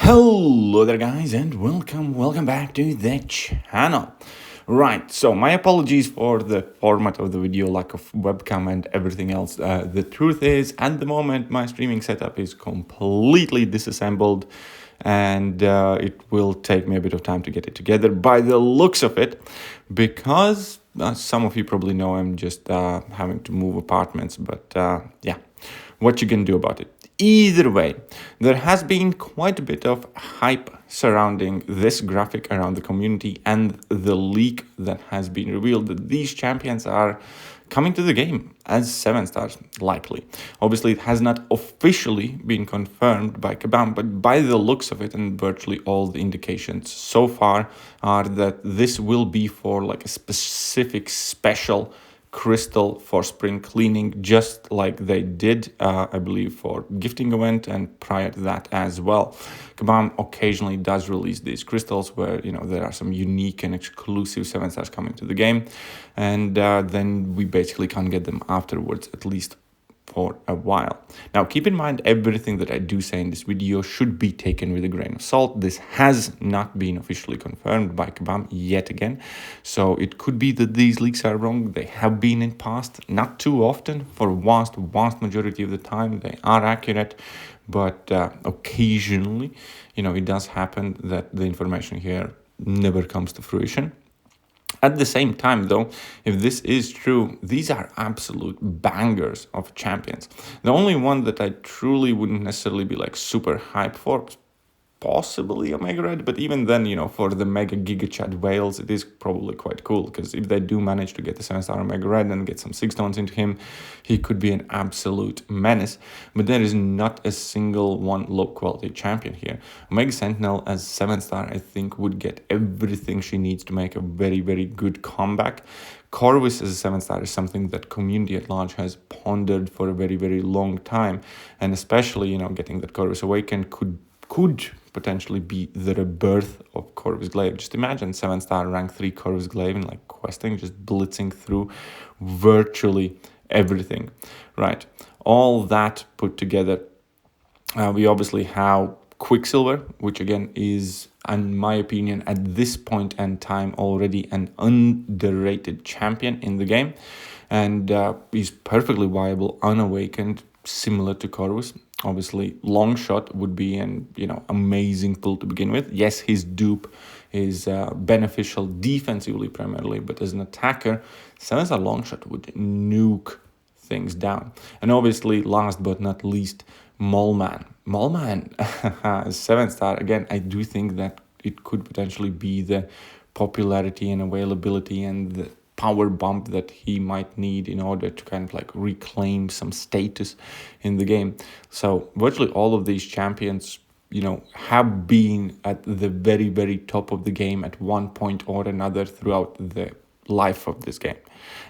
Hello there, guys, and welcome back to the channel. Right, so my apologies for the format of the video, lack of webcam and everything else. The truth is, at the moment, my streaming setup is completely disassembled, and it will take me a bit of time to get it together by the looks of it, because some of you probably know I'm just having to move apartments, but yeah, what you can do about it. Either way, there has been quite a bit of hype surrounding this graphic around the community and the leak that has been revealed that these champions are coming to the game as 7 stars, likely. Obviously, it has not officially been confirmed by Kabam, but by the looks of it, and virtually all the indications so far are that this will be for like a specific special crystal for spring cleaning, just like they did, I believe, for gifting event and prior to that as well. Kabam occasionally does release these crystals where there are some unique and exclusive 7 stars coming to the game, and then we basically can't get them afterwards, at least for a while. Now, keep in mind, everything that I do say in this video should be taken with a grain of salt. This has not been officially confirmed by Kabam yet again. So it could be that these leaks are wrong. They have been in past, not too often. For vast majority of the time, they are accurate. But occasionally, it does happen that the information here never comes to fruition. At the same time, though, if this is true, these are absolute bangers of champions. The only one that I truly wouldn't necessarily be like super hype for, possibly Omega Red, but even then, for the Mega Giga Chad whales, it is probably quite cool, because if they do manage to get the 7-star Omega Red and get some 6 tones into him, he could be an absolute menace. But there is not a single one low quality champion here. Omega Sentinel as 7-star, I think, would get everything she needs to make a very, very good comeback. Corvus as a 7-star is something that community at large has pondered for a very, very long time, and especially, getting that Corvus Awakened could potentially be the rebirth of Corvus Glaive. Just imagine 7-star rank 3 Corvus Glaive and like questing, just blitzing through virtually everything. Right. All that put together, we obviously have Quicksilver, which again is, in my opinion, at this point in time already an underrated champion in the game, and he's perfectly viable unawakened, similar to Corvus. Obviously, Longshot would be an amazing pull to begin with. Yes, his dupe is beneficial defensively primarily, but as an attacker, 7-star Longshot would nuke things down. And obviously, last but not least, Mallman. Mallman, 7-star, again, I do think that it could potentially be the popularity and availability and the power bump that he might need in order to kind of like reclaim some status in the game. So virtually all of these champions, have been at the very, very top of the game at one point or another throughout the life of this game.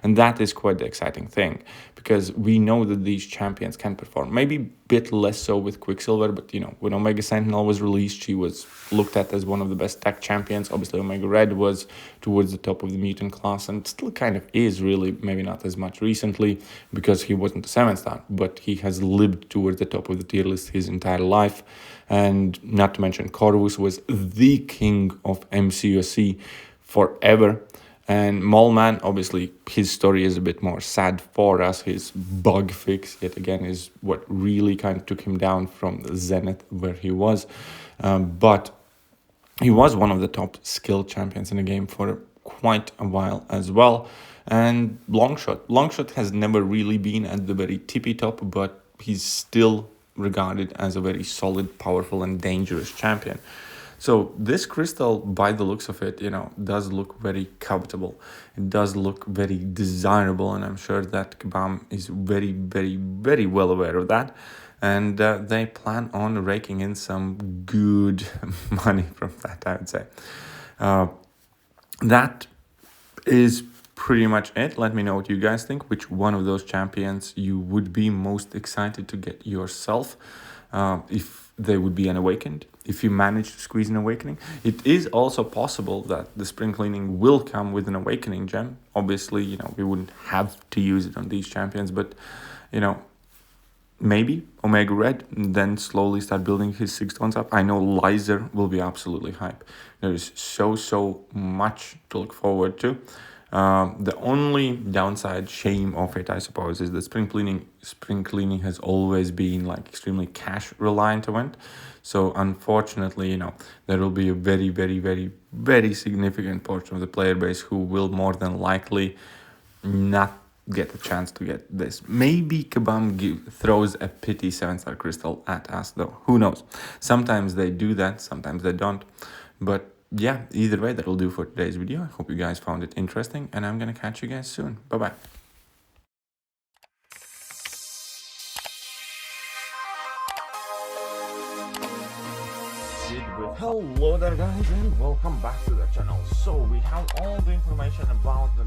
And that is quite the exciting thing, because we know that these champions can perform. Maybe a bit less so with Quicksilver, but when Omega Sentinel was released, she was looked at as one of the best tech champions. Obviously, Omega Red was towards the top of the mutant class, and still kind of is, really, maybe not as much recently because he wasn't a 7-star, but he has lived towards the top of the tier list his entire life. And not to mention, Corvus was the king of MCUC forever. And Mallman, obviously, his story is a bit more sad for us. His bug fix, yet again, is what really kind of took him down from the zenith where he was. But he was one of the top skill champions in the game for quite a while as well. And Longshot has never really been at the very tippy top, but he's still regarded as a very solid, powerful, and dangerous champion. So this crystal, by the looks of it, does look very covetable. It does look very desirable, and I'm sure that Kabam is very, very, very well aware of that. And they plan on raking in some good money from that, I would say. That is pretty much it. Let me know what you guys think. Which one of those champions you would be most excited to get yourself, if they would be an awakened, if you manage to squeeze an awakening. It is also possible that the spring cleaning will come with an awakening gem. Obviously, we wouldn't have to use it on these champions, but maybe Omega Red, and then slowly start building his sixth ones up. I know Lizer will be absolutely hype. There is so much to look forward to. The only downside, shame of it, I suppose, is that spring cleaning has always been like extremely cash reliant event. So unfortunately, there will be a very significant portion of the player base who will more than likely not get a chance to get this. Maybe Kabam throws a pity 7-star crystal at us, though. Who knows? Sometimes they do that, sometimes they don't. But yeah, either way, that'll do for today's video. I hope you guys found it interesting, and I'm gonna catch you guys soon. Bye bye. Hello there, guys, and welcome back to the channel. So we have all the information about the